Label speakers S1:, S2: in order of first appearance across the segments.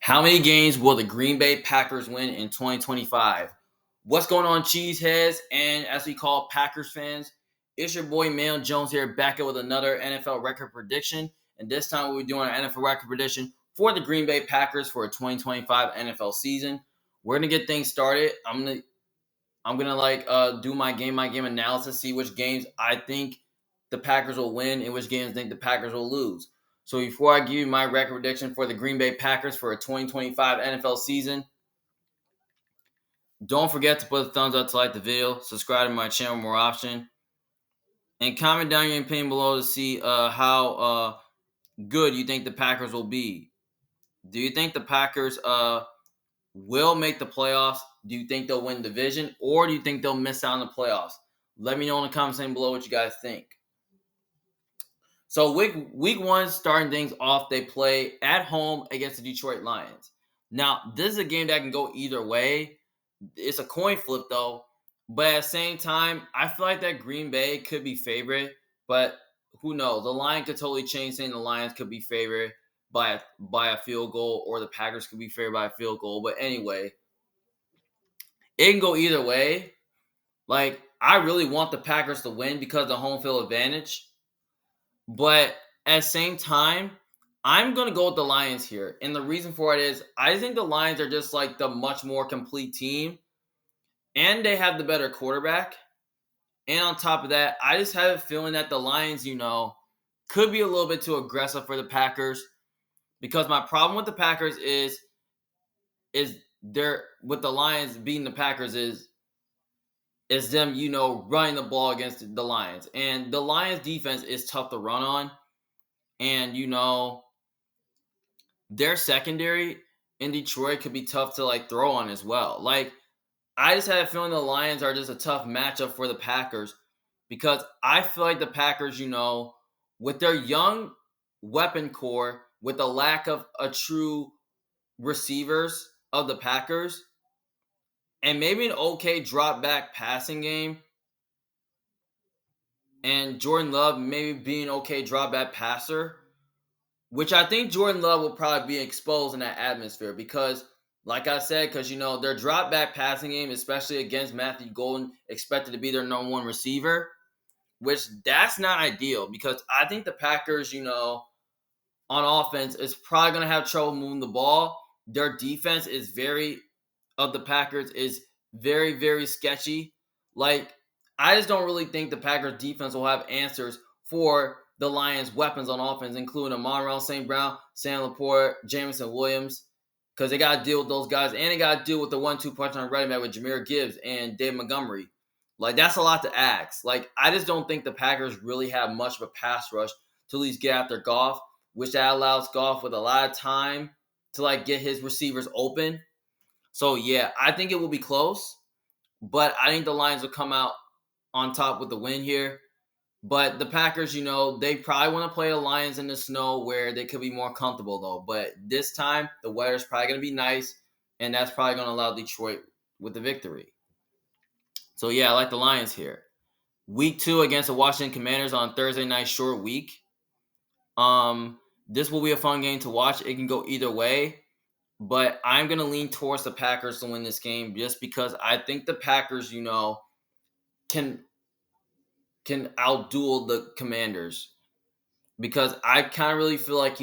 S1: How many games will the Green Bay Packers win in 2025? What's going on, Cheeseheads, and as we call Packers fans? It's your boy Mail Jones here, back with another NFL record prediction. And this time we're doing an NFL record prediction for the Green Bay Packers for a 2025 NFL season. We're gonna get things started. I'm gonna do my game analysis, see which games I think the Packers will win and which games I think the Packers will lose. So before I give you my record prediction for the Green Bay Packers for a 2025 NFL season, don't forget to put a thumbs up to like the video, subscribe to my channel more option, and comment down your opinion below to see how good you think the Packers will be. Do you think the Packers will make the playoffs? Do you think they'll win division, or do you think they'll miss out on the playoffs? Let me know in the comment section below what you guys think. So week one, starting things off, they play at home against the Detroit Lions. Now, this is a game that can go either way. It's a coin flip, though. But at the same time, I feel like that Green Bay could be favored. But who knows? The line could totally change, saying the Lions could be favored by a field goal, or the Packers could be favored by a field goal. But anyway, it can go either way. Like, I really want the Packers to win because of the home field advantage. But at the same time, I'm going to go with the Lions here. And the reason for it is I think the Lions are just like the much more complete team. And they have the better quarterback. And on top of that, I just have a feeling that the Lions, could be a little bit too aggressive for the Packers. Because my problem with the Packers is they're with the Lions beating the Packers is them, running the ball against the Lions. And the Lions defense is tough to run on. And, their secondary in Detroit could be tough to, throw on as well. I just have a feeling the Lions are just a tough matchup for the Packers because I feel like the Packers, with their young weapon core, with the lack of a true receivers of the Packers, and maybe an okay drop back passing game, and Jordan Love maybe being an okay drop back passer, which I think Jordan Love will probably be exposed in that atmosphere because, like I said, their drop back passing game, especially against Matthew Golden, expected to be their number one receiver, which that's not ideal because I think the Packers, on offense is probably going to have trouble moving the ball. Their defense is of the Packers is very, very sketchy. I just don't really think the Packers defense will have answers for the Lions' weapons on offense, including Amon-Ra St. Brown, Sam Laporte, Jameson Williams, because they got to deal with those guys, and they got to deal with the 1-2 punch on running back with Jahmyr Gibbs and Dave Montgomery. That's a lot to ask. I just don't think the Packers really have much of a pass rush to at least get after Goff, which that allows Goff with a lot of time to, get his receivers open. So, yeah, I think it will be close, but I think the Lions will come out on top with the win here. But the Packers, they probably want to play the Lions in the snow where they could be more comfortable, though. But this time, the weather's probably going to be nice, and that's probably going to allow Detroit with the victory. So, yeah, I like the Lions here. Week 2 against the Washington Commanders on Thursday night, short week. This will be a fun game to watch. It can go either way. But I'm going to lean towards the Packers to win this game just because I think the Packers, can outduel the Commanders. Because I kind of really feel like,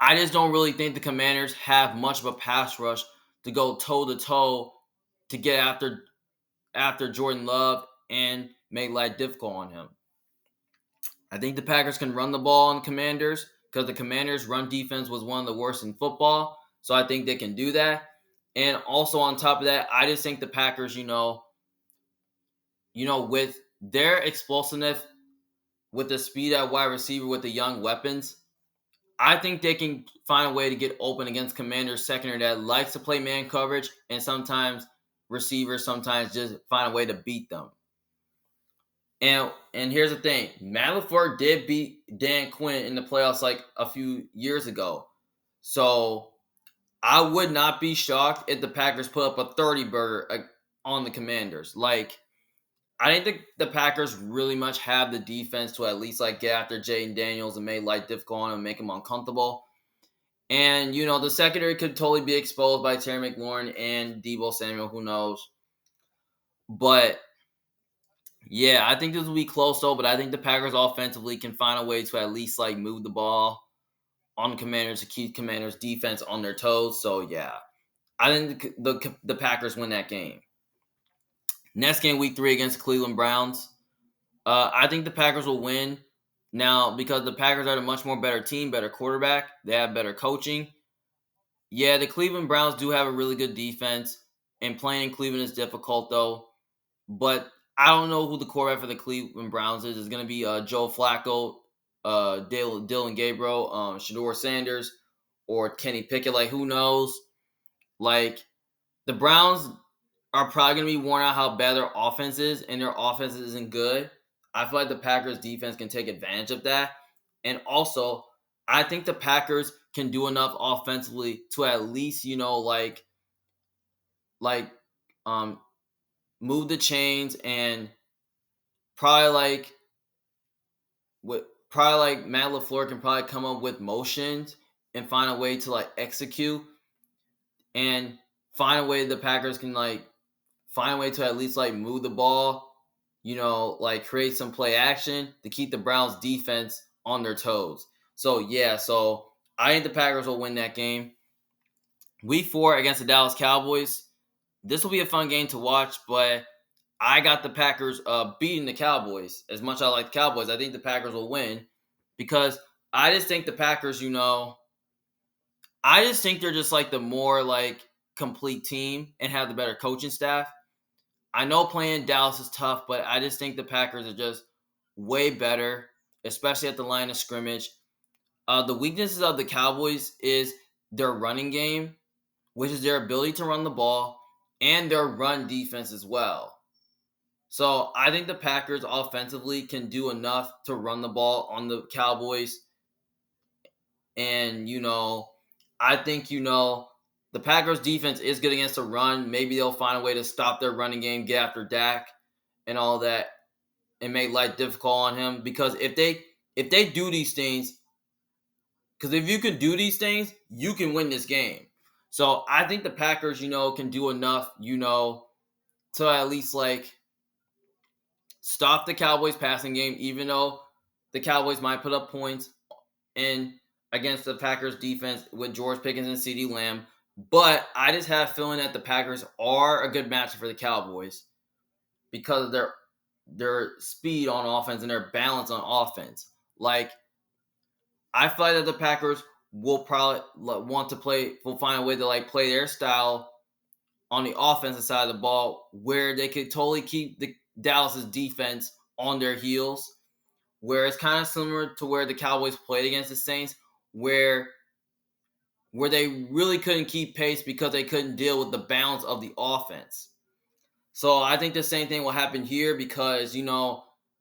S1: I just don't really think the Commanders have much of a pass rush to go toe-to-toe to get after Jordan Love and make life difficult on him. I think the Packers can run the ball on the Commanders because the Commanders' run defense was one of the worst in football. So I think they can do that. And also on top of that, I just think the Packers, with their explosiveness, with the speed at wide receiver, with the young weapons, I think they can find a way to get open against Commanders secondary that likes to play man coverage, and sometimes receivers sometimes just find a way to beat them. And here's the thing. Matt LaFleur did beat Dan Quinn in the playoffs a few years ago. So I would not be shocked if the Packers put up a 30-burger on the Commanders. I think the Packers really much have the defense to at least get after Jayden Daniels and make life difficult on him and make him uncomfortable. And, the secondary could totally be exposed by Terry McLaurin and Deebo Samuel. Who knows? But, yeah, I think this will be close, though. But I think the Packers offensively can find a way to at least, move the ball on the Commanders to keep Commanders' defense on their toes. So, yeah, I think the Packers win that game. Next game, week 3 against the Cleveland Browns. I think the Packers will win now because the Packers are a much more better team, better quarterback. They have better coaching. Yeah, the Cleveland Browns do have a really good defense, and playing in Cleveland is difficult, though. But I don't know who the quarterback for the Cleveland Browns is. It's going to be Joe Flacco, Dylan Gabriel, Shador Sanders, or Kenny Pickett. Who knows? The Browns are probably going to be worn out how bad their offense is, and their offense isn't good. I feel like the Packers defense can take advantage of that. And also, I think the Packers can do enough offensively to at least, like um move the chains and probably Matt LaFleur can probably come up with motions and find a way to execute and find a way the Packers can find a way to at least move the ball, create some play action to keep the Browns defense on their toes. So yeah, I think the Packers will win that game. Week 4 against the Dallas Cowboys. This will be a fun game to watch, but I got the Packers beating the Cowboys. As much as I like the Cowboys, I think the Packers will win because I just think the Packers, I just think they're just the more complete team and have the better coaching staff. I know playing Dallas is tough, but I just think the Packers are just way better, especially at the line of scrimmage. The weaknesses of the Cowboys is their running game, which is their ability to run the ball, and their run defense as well. So I think the Packers offensively can do enough to run the ball on the Cowboys. And, I think, the Packers defense is good against the run. Maybe they'll find a way to stop their running game, get after Dak and all that, and make life difficult on him. Because if they do these things, because if you can do these things, you can win this game. So I think the Packers, can do enough, to at least stop the Cowboys passing game, even though the Cowboys might put up points in against the Packers defense with George Pickens and CeeDee Lamb. But I just have a feeling that the Packers are a good matchup for the Cowboys because of their speed on offense and their balance on offense. I feel like that the Packers will probably will find a way to play their style on the offensive side of the ball where they could totally keep the Dallas's defense on their heels, where it's kind of similar to where the Cowboys played against the Saints, where they really couldn't keep pace because they couldn't deal with the balance of the offense. So I think the same thing will happen here because,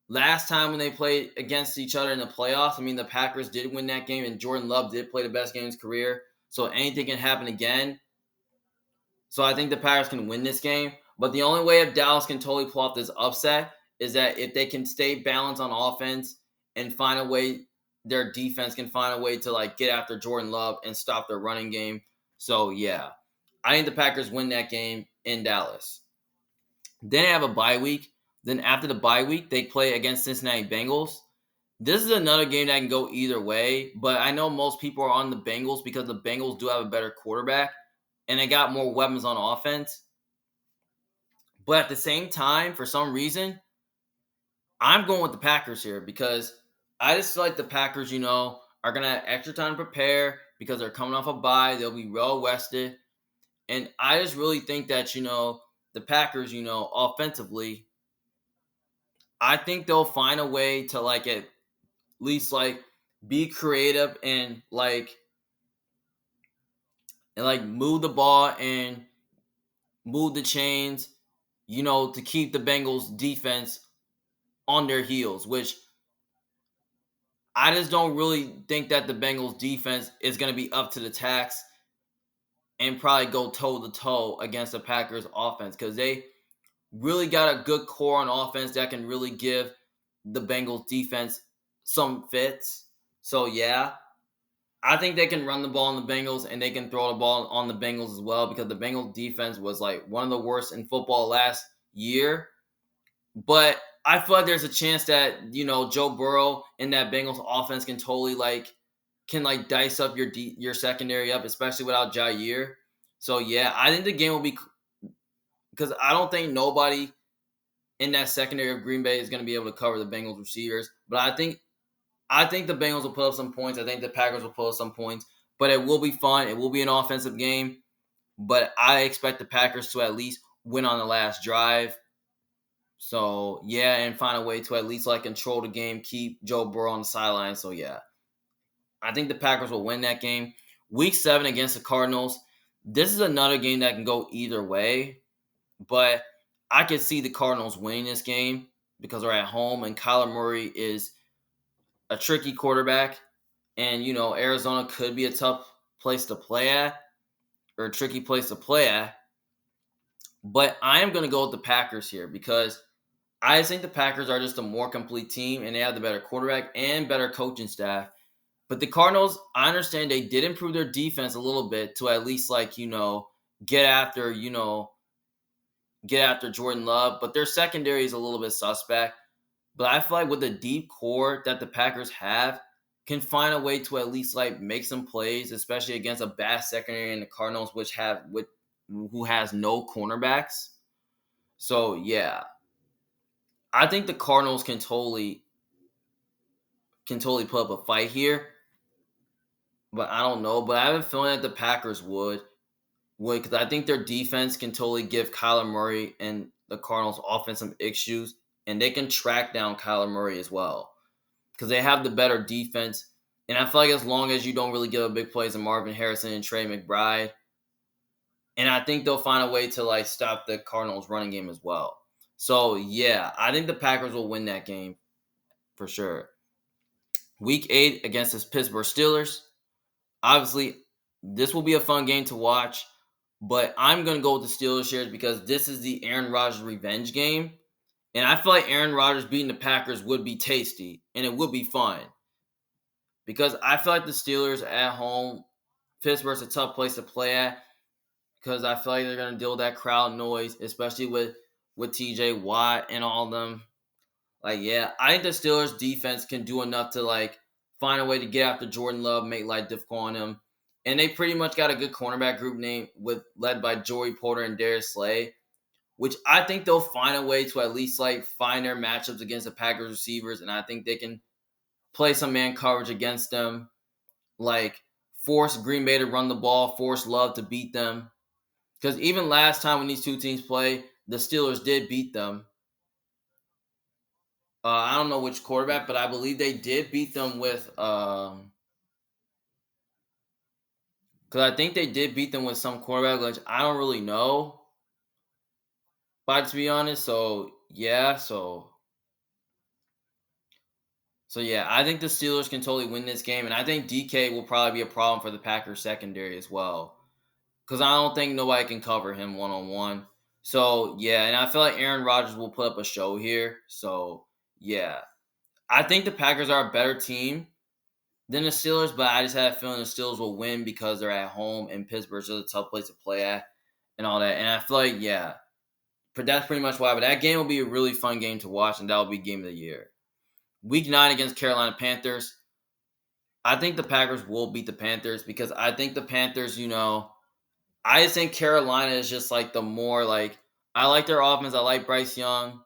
S1: last time when they played against each other in the playoffs, the Packers did win that game and Jordan Love did play the best game of his career. So anything can happen again. So I think the Packers can win this game. But the only way if Dallas can totally pull off this upset is that if they can stay balanced on offense and find a way, their defense can find a way to get after Jordan Love and stop their running game. So yeah, I think the Packers win that game in Dallas. Then they have a bye week. Then after the bye week, they play against Cincinnati Bengals. This is another game that can go either way, but I know most people are on the Bengals because the Bengals do have a better quarterback and they got more weapons on offense. But at the same time, for some reason, I'm going with the Packers here because I just feel like the Packers, are going to have extra time to prepare because they're coming off a bye. They'll be well rested. And I just really think that, the Packers, offensively, I think they'll find a way to at least be creative and move the ball and move the chains, to keep the Bengals defense on their heels, which I just don't really think that the Bengals defense is going to be up to the task and probably go toe to toe against the Packers offense because they really got a good core on offense that can really give the Bengals defense some fits. So yeah, I think they can run the ball on the Bengals and they can throw the ball on the Bengals as well because the Bengals defense was like one of the worst in football last year. But I feel like there's a chance that, Joe Burrow and that Bengals offense can totally like dice up your secondary up, especially without Jair. So yeah, I think the game will be because I don't think nobody in that secondary of Green Bay is going to be able to cover the Bengals receivers. But I think the Bengals will put up some points. I think the Packers will put up some points. But it will be fun. It will be an offensive game. But I expect the Packers to at least win on the last drive. So yeah, and find a way to at least like control the game, keep Joe Burrow on the sideline. So yeah, I think the Packers will win that game. Week 7 against the Cardinals. This is another game that can go either way, but I could see the Cardinals winning this game because they're at home and Kyler Murray is a tricky quarterback. And, Arizona could be a tough place to play at or a tricky place to play at. But I am going to go with the Packers here because I think the Packers are just a more complete team and they have the better quarterback and better coaching staff. But the Cardinals, I understand they did improve their defense a little bit to at least get after, get after Jordan Love, but their secondary is a little bit suspect. But I feel like with the deep core that the Packers have, can find a way to at least like make some plays, especially against a bad secondary in the Cardinals, who has no cornerbacks. So yeah, I think the Cardinals can totally put up a fight here, but I don't know. But I have a feeling that the Packers would because I think their defense can totally give Kyler Murray and the Cardinals offense some issues, and they can track down Kyler Murray as well because they have the better defense. And I feel like as long as you don't really give a big plays to Marvin Harrison and Trey McBride, and I think they'll find a way to like stop the Cardinals running game as well. So yeah, I think the Packers will win that game for sure. Week 8 against the Pittsburgh Steelers. Obviously, this will be a fun game to watch, but I'm going to go with the Steelers here because this is the Aaron Rodgers revenge game. And I feel like Aaron Rodgers beating the Packers would be tasty and it would be fun because I feel like the Steelers at home, Pittsburgh's a tough place to play at because I feel like they're going to deal with that crowd noise, especially with TJ Watt and all of them. Like, yeah, I think the Steelers defense can do enough to like find a way to get after Jordan Love, make life difficult on him. And they pretty much got a good cornerback group led by Joey Porter and Darius Slay, which I think they'll find a way to at least like find their matchups against the Packers receivers, and I think they can play some man coverage against them, like force Green Bay to run the ball, force Love to beat them. Because even last time when these two teams play, the Steelers did beat them. I don't know which quarterback, but I believe they did beat them with because I think they did beat them with some quarterback, which I don't really know. But to be honest, so yeah, so yeah, I think the Steelers can totally win this game, and I think DK will probably be a problem for the Packers secondary as well. Because I don't think nobody can cover him 1-on-1. So yeah, and I feel like Aaron Rodgers will put up a show here. So yeah. I think the Packers are a better team than the Steelers, but I just have a feeling the Steelers will win because they're at home and Pittsburgh's just a tough place to play at and all that. And I feel like, yeah, but that's pretty much why. But that game will be a really fun game to watch, and that will be game of the year. Week 9 against Carolina Panthers. I think the Packers will beat the Panthers because I think the Panthers, I just think Carolina is just like the more like I like their offense. I like Bryce Young.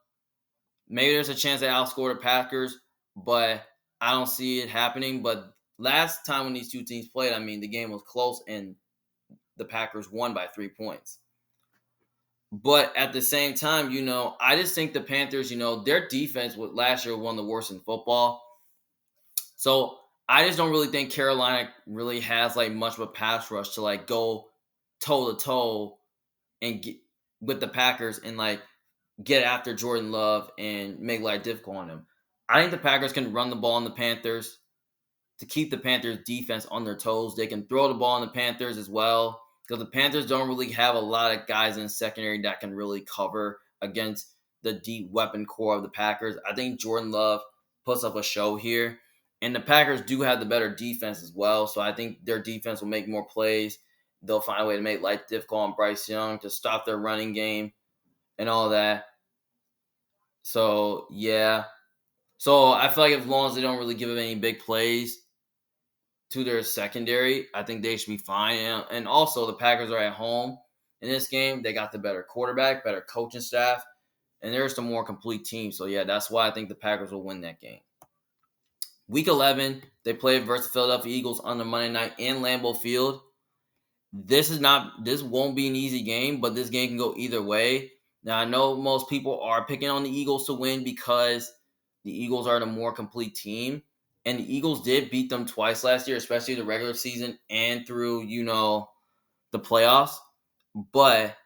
S1: Maybe there's a chance they outscore the Packers, but I don't see it happening. But last time when these two teams played, I mean, the game was close and the Packers won by 3 points. But at the same time, I just think the Panthers, their defense last year one of the worst in football. So I just don't really think Carolina really has like much of a pass rush to like go toe to toe and get with the Packers and like get after Jordan Love and make life difficult on him. I think the Packers can run the ball on the Panthers to keep the Panthers defense on their toes. They can throw the ball on the Panthers as well because the Panthers don't really have a lot of guys in secondary that can really cover against the deep weapon core of the Packers. I think Jordan Love puts up a show here. And the Packers do have the better defense as well. So I think their defense will make more plays. They'll find a way to make life difficult on Bryce Young to stop their running game and all that. So, yeah. So I feel like as long as they don't really give up any big plays to their secondary, I think they should be fine. And also, the Packers are at home in this game. They got the better quarterback, better coaching staff, and they're just a more complete team. So, yeah, that's why I think the Packers will win that game. Week 11, they play versus Philadelphia Eagles on the Monday night in Lambeau Field. This won't be an easy game, but this game can go either way. Now, I know most people are picking on the Eagles to win because the Eagles are the more complete team. And the Eagles did beat them twice last year, especially the regular season and through, the playoffs. But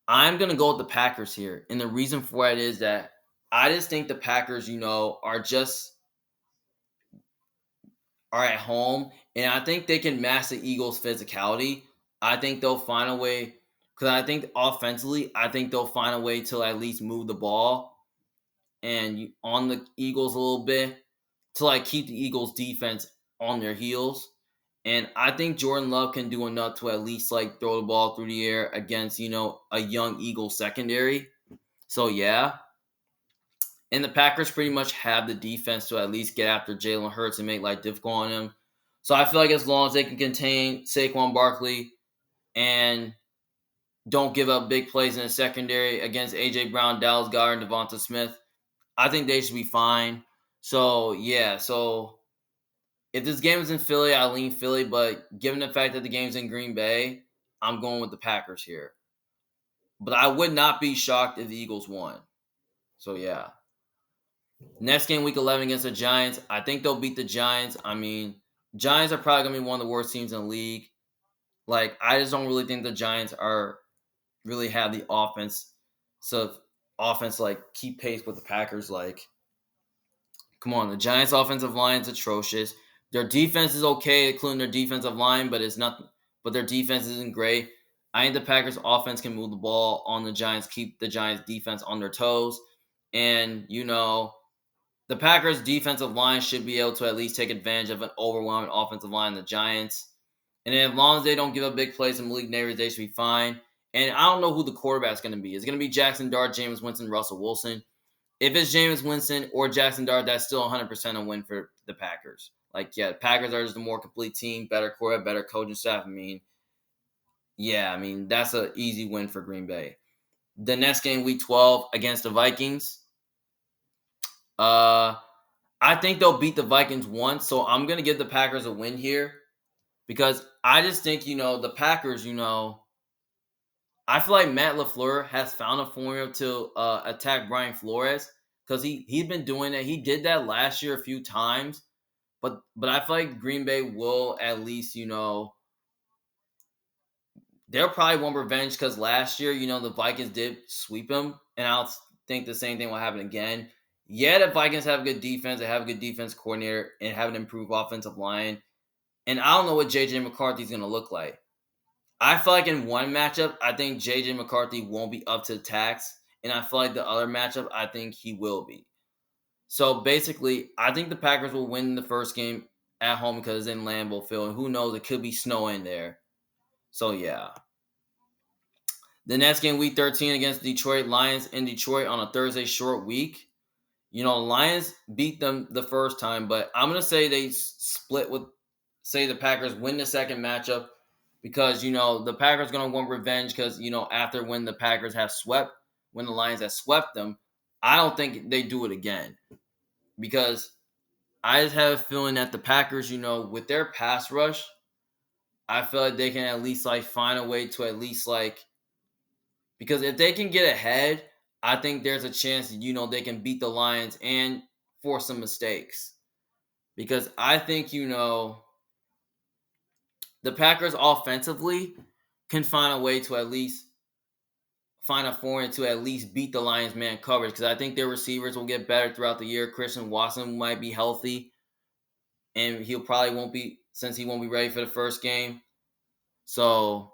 S1: I'm going to go with the Packers here. And the reason for it is that I just think the Packers, are at home. And I think they can match the Eagles' physicality. I think they'll find a way, because I think offensively, I think they'll find a way to at least move the ball and on the Eagles a little bit to keep the Eagles defense on their heels. And I think Jordan Love can do enough to at least throw the ball through the air against, a young Eagles secondary. So yeah. And the Packers pretty much have the defense to at least get after Jalen Hurts and make life difficult on him. So I feel like as long as they can contain Saquon Barkley and don't give up big plays in the secondary against A.J. Brown, Dallas Goedert, and Devonta Smith, I think they should be fine. So, yeah. So, if this game is in Philly, I lean Philly. But given the fact that the game's in Green Bay, I'm going with the Packers here. But I would not be shocked if the Eagles won. So, yeah. Next game, week 11 against the Giants. I think they'll beat the Giants. I mean, Giants are probably going to be one of the worst teams in the league. I just don't really think the Giants really have the offense. So, offense, keep pace with the Packers. Come on, the Giants' offensive line is atrocious. Their defense is okay, including their defensive line, but it's not. But their defense isn't great. I think the Packers' offense can move the ball on the Giants, keep the Giants' defense on their toes, and the Packers' defensive line should be able to at least take advantage of an overwhelming offensive line in the Giants. And as long as they don't give up big plays in Malik Nabers, they should be fine. And I don't know who the quarterback's going to be. Is it going to be Jackson Dart, Jameis Winston, Russell Wilson? If it's Jameis Winston or Jackson Dart, that's still 100% a win for the Packers. The Packers are just a more complete team, better quarterback, better coaching staff. That's an easy win for Green Bay. The next game, week 12, against the Vikings. I think they'll beat the Vikings once, so I'm going to give the Packers a win here because I just think, the Packers, I feel like Matt LaFleur has found a formula to attack Brian Flores because he's been doing that. He did that last year a few times, but I feel like Green Bay will at least, they'll probably want revenge because last year, the Vikings did sweep them, and I don't think the same thing will happen again. Yeah, the Vikings have a good defense. They have a good defense coordinator and have an improved offensive line. And I don't know what J.J. McCarthy's going to look like. I feel like in one matchup, I think J.J. McCarthy won't be up to the task. And I feel like the other matchup, I think he will be. So basically, I think the Packers will win the first game at home because it's in Lambeau Field. And who knows, it could be snowing there. So yeah. The next game, week 13 against Detroit Lions in Detroit on a Thursday short week. The Lions beat them the first time, but I'm going to say they split say the Packers win the second matchup because, the Packers going to want revenge because, after when the Lions have swept them, I don't think they do it again because I just have a feeling that the Packers, with their pass rush, I feel like they can at least find a way to at least because if they can get ahead, I think there's a chance that, they can beat the Lions and force some mistakes. Because I think, the Packers offensively can find a way to at least find a formula to at least beat the Lions man coverage. Because I think their receivers will get better throughout the year. Christian Watson might be healthy. And he won't be ready for the first game. So,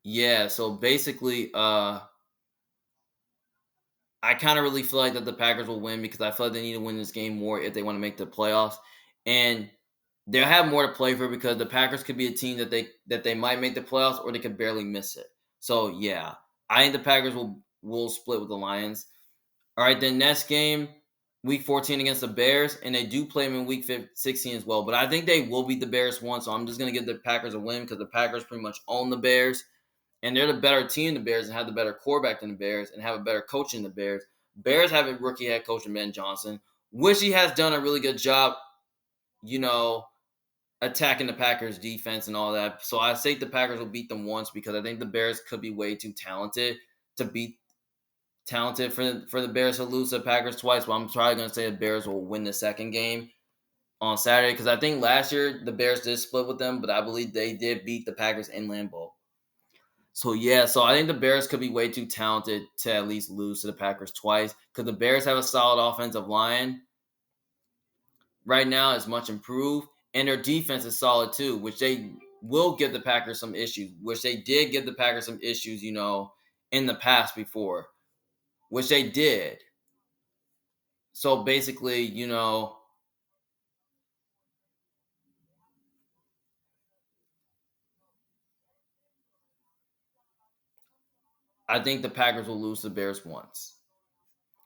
S1: yeah. So, basically, I kind of really feel like that the Packers will win because I feel like they need to win this game more if they want to make the playoffs. And they'll have more to play for because the Packers could be a team that they might make the playoffs or they could barely miss it. So yeah, I think the Packers will split with the Lions. All right, then next game, week 14 against the Bears, and they do play them in week 16 as well. But I think they will beat the Bears once, so I'm just gonna give the Packers a win because the Packers pretty much own the Bears, and they're the better team than the Bears and have the better quarterback than the Bears and have a better coach than the Bears. Bears have a rookie head coach in Ben Johnson, which he has done a really good job, you know, attacking the Packers defense and all that. So I say the Packers will beat them once because I think the Bears could be way too to beat talented for the Bears to lose to the Packers twice. But I'm probably going to say the Bears will win the second game on Saturday because I think last year the Bears did split with them, but I believe they did beat the Packers in Lambeau. So yeah, so I think the Bears could be way too talented to at least lose to the Packers twice because the Bears have a solid offensive line right now. It's much improved, and their defense is solid too, which they will give the Packers some issues, which they did give the Packers some issues, in the past before, which they did. So basically, I think the Packers will lose to the Bears once.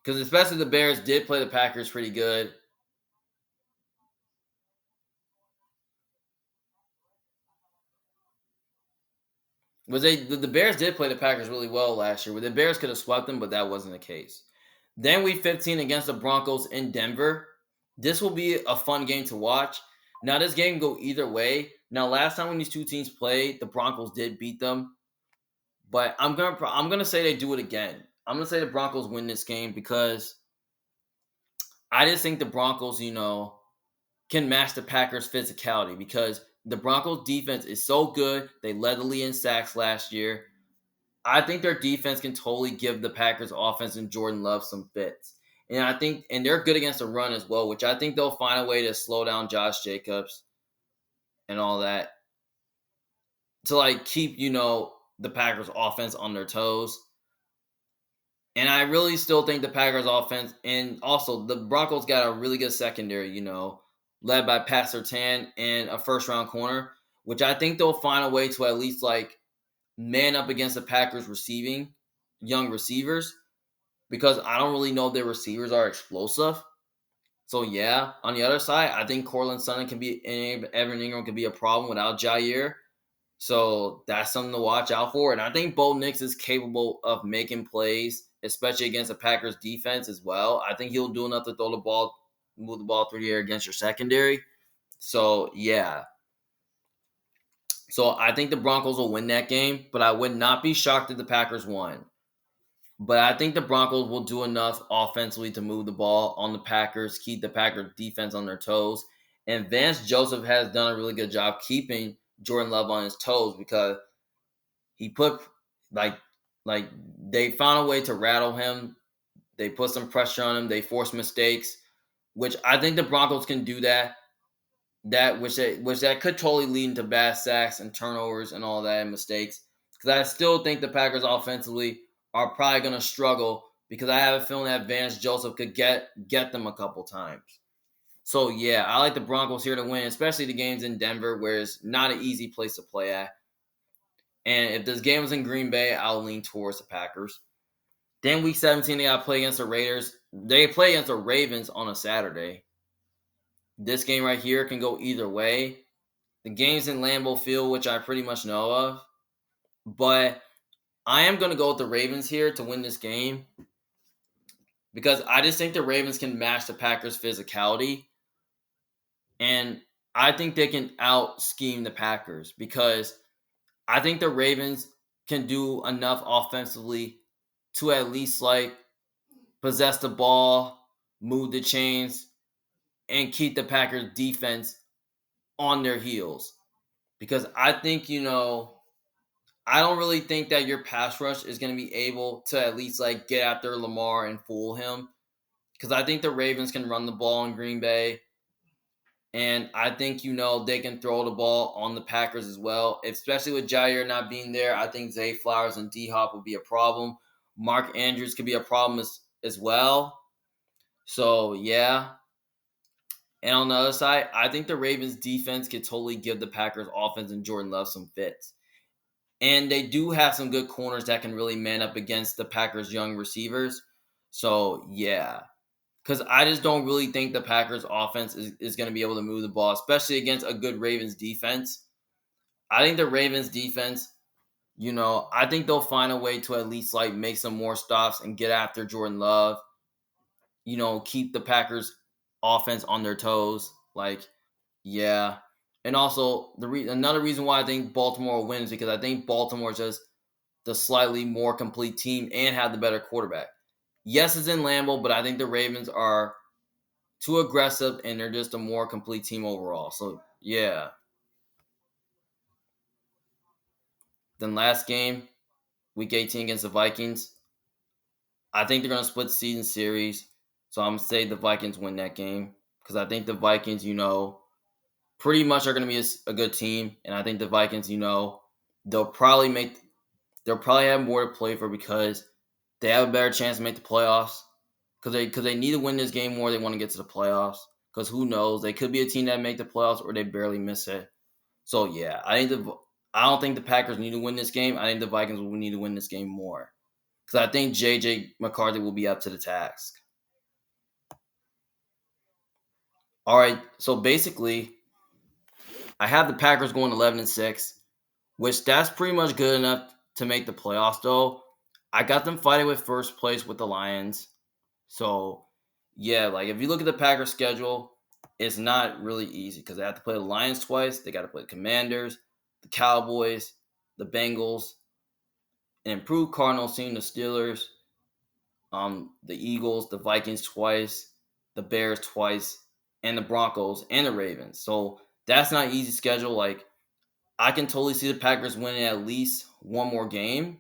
S1: Because especially the Bears did play the Packers pretty good. Was the Bears did play the Packers really well last year. Where the Bears could have swept them, but that wasn't the case. Then week 15 against the Broncos in Denver. This will be a fun game to watch. Now this game go either way. Now last time when these two teams played, the Broncos did beat them, but I'm gonna say they do it again. I'm gonna say the Broncos win this game because I just think the Broncos, can match the Packers' physicality because the Broncos' defense is so good. They led the league in sacks last year. I think their defense can totally give the Packers' offense and Jordan Love some fits. And they're good against the run as well, which I think they'll find a way to slow down Josh Jacobs and all that to like keep, the Packers' offense on their toes. And I really still think the Packers offense and also the Broncos got a really good secondary, led by Pat Surtain and a first round corner, which I think they'll find a way to at least like man up against the Packers receiving young receivers because I don't really know if their receivers are explosive. So yeah, on the other side, I think Cortland Sutton and Evan Ingram can be a problem without Jair. So that's something to watch out for. And I think Bo Nix is capable of making plays, especially against the Packers defense as well. I think he'll do enough to move the ball through the air against your secondary. So yeah. So I think the Broncos will win that game, but I would not be shocked if the Packers won. But I think the Broncos will do enough offensively to move the ball on the Packers, keep the Packers defense on their toes. And Vance Joseph has done a really good job keeping Jordan Love on his toes because he put like like they found a way to rattle him. They put some pressure on him. They force mistakes, which I think the Broncos can do that. That could totally lead into bad sacks and turnovers and all that and mistakes. Because I still think the Packers offensively are probably going to struggle because I have a feeling that Vance Joseph could get them a couple times. So yeah, I like the Broncos here to win, especially the games in Denver, where it's not an easy place to play at. And if this game was in Green Bay, I'll lean towards the Packers. Then week 17, they got to play against the Raiders. They play against the Ravens on a Saturday. This game right here can go either way. The game's in Lambeau Field, which I pretty much know of. But I am going to go with the Ravens here to win this game because I just think the Ravens can match the Packers' physicality. And I think they can out scheme the Packers because I think the Ravens can do enough offensively to at least like possess the ball, move the chains, and keep the Packers defense on their heels. Because I think, I don't really think that your pass rush is going to be able to at least like get after Lamar and fool him. Because I think the Ravens can run the ball in Green Bay. And I think, they can throw the ball on the Packers as well. Especially with Jair not being there, I think Zay Flowers and D-Hop will be a problem. Mark Andrews could be a problem as well. So, yeah. And on the other side, I think the Ravens defense could totally give the Packers offense and Jordan Love some fits. And they do have some good corners that can really man up against the Packers' young receivers. So, yeah. Because I just don't really think the Packers offense is going to be able to move the ball, especially against a good Ravens defense. I think the Ravens defense, I think they'll find a way to at least like make some more stops and get after Jordan Love. Keep the Packers offense on their toes. Like, yeah. And also another reason why I think Baltimore wins because I think Baltimore is just the slightly more complete team and have the better quarterback. Yes, it's in Lambeau, but I think the Ravens are too aggressive and they're just a more complete team overall. So yeah. Then last game, week 18 against the Vikings. I think they're gonna split the season series. So I'm gonna say the Vikings win that game. Because I think the Vikings, pretty much are gonna be a good team. And I think the Vikings, they'll probably have more to play for because they have a better chance to make the playoffs. Because they need to win this game more. They want to get to the playoffs. Because who knows? They could be a team that make the playoffs or they barely miss it. So yeah, I don't think the Packers need to win this game. I think the Vikings will need to win this game more because I think JJ McCarthy will be up to the task. All right, so basically, I have the Packers going 11-6, which that's pretty much good enough to make the playoffs. Though I got them fighting with first place with the Lions. So yeah, like if you look at the Packers schedule, it's not really easy because they have to play the Lions twice. They got to play the Commanders, the Cowboys, the Bengals, an improved Cardinals team, the Steelers, the Eagles, the Vikings twice, the Bears twice, and the Broncos and the Ravens. So that's not an easy schedule. Like I can totally see the Packers winning at least one more game.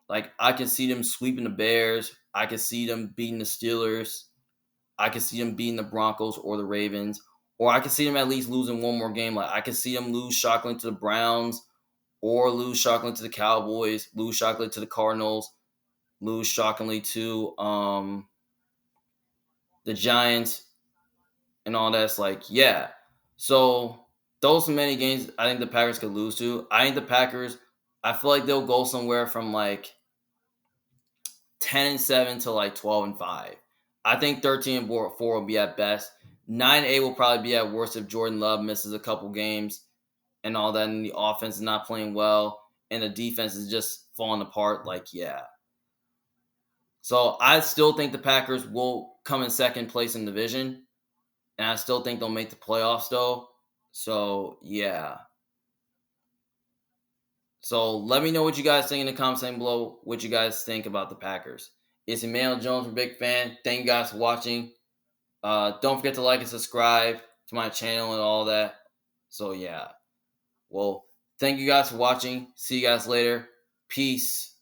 S1: Like I can see them sweeping the Bears. I can see them beating the Steelers. I can see them beating the Broncos or the Ravens. Or I can see them at least losing one more game. Like I can see them lose shockingly to the Browns or lose shockingly to the Cowboys, lose shockingly to the Cardinals, lose shockingly to the Giants and all that's like, yeah. So those are many games I think the Packers could lose to. I think the Packers, I feel like they'll go somewhere from like 10-7 to like 12-5. I think 13-4 will be at best. 9-8 will probably be at worst if Jordan Love misses a couple games and all that, and the offense is not playing well, and the defense is just falling apart. Like, yeah. So I still think the Packers will come in second place in the division, and I still think they'll make the playoffs though. So yeah. So let me know what you guys think in the comments section below. What you guys think about the Packers. It's Emmanuel Jones from Big Fan. Thank you guys for watching. Don't forget to like and subscribe to my channel and all that. So yeah. Well, thank you guys for watching. See you guys later. Peace.